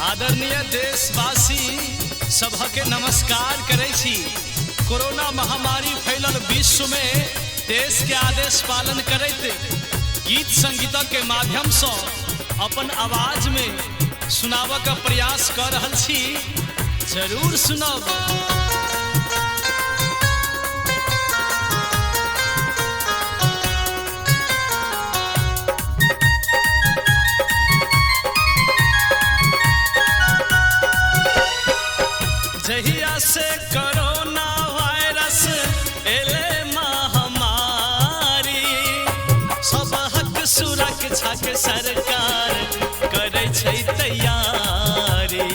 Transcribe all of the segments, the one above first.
आदरणीय देशवासी सबके नमस्कार करै छी। कोरोना महामारी फैलल विश्व में देश के आदेश पालन करते गीत संगीत के माध्यम से अपन आवाज में सुनाव का प्रयास कर रहल छी। जरूर सुनब। जहिया से कोरोना वायरस एले महामारी, सब हक सुरक्षा के सरकार करे छै तैयारी।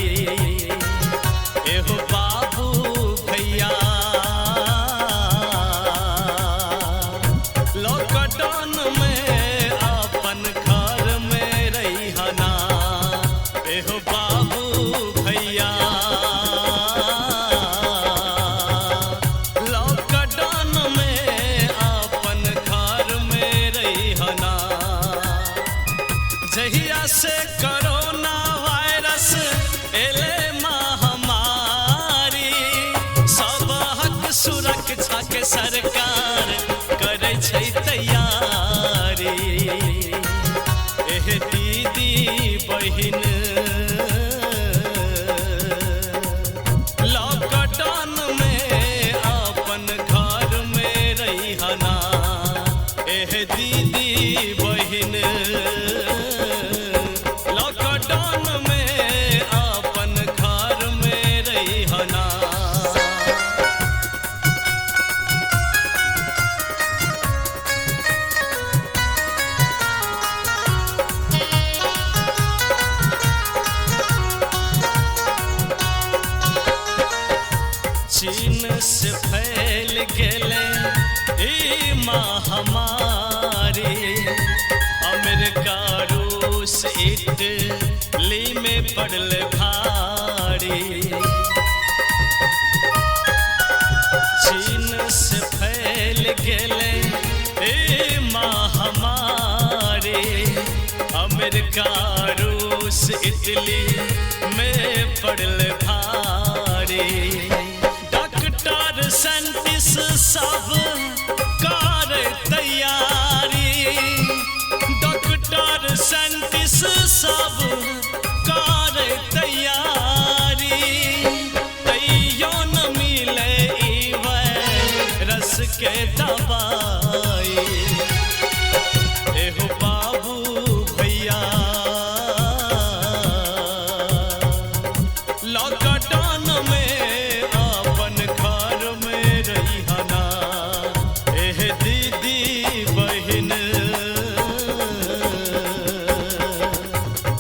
एहो बाबू भैया लॉकडाउन में अपन घर में रहिना। एहो बाबू भैया जहिया से कोरोना वायरस एले महामारी, सब हक सुरक्षा के सरकार करे छै तैयारी। एह दीदी बहिन लॉकडाउन में अपन घर में रहिना। एह दीदी बहिन चीन से फैल गेले ई महामारी, अमेरिका रूस इटली में पड़ल भारी। चीन से फैल गेले ई महामारी, अमेरिका रूस इटली में पड़ल भारी। डॉक्टर साइंटिस्ट सब कर तैयारी, डॉक्टर साइंटिस्ट सब कर तैयारी। तैयो न मिले ई वायरस के दवाई। एहो बाबू भैया लॉकडाउन में दीदी बहिन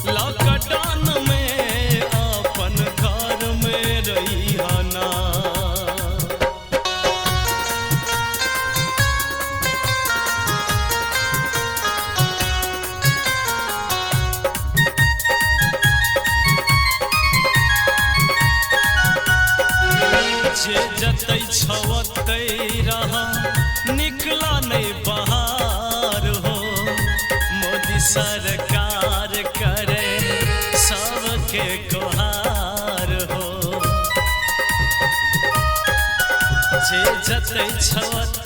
लॉकडाउन में अपन घर में रहिना। जे जतै छवतै रहा, निकला नहीं बाहर हो। मोदी सरकार करे सबके गुहार हो। जे जतै छवतै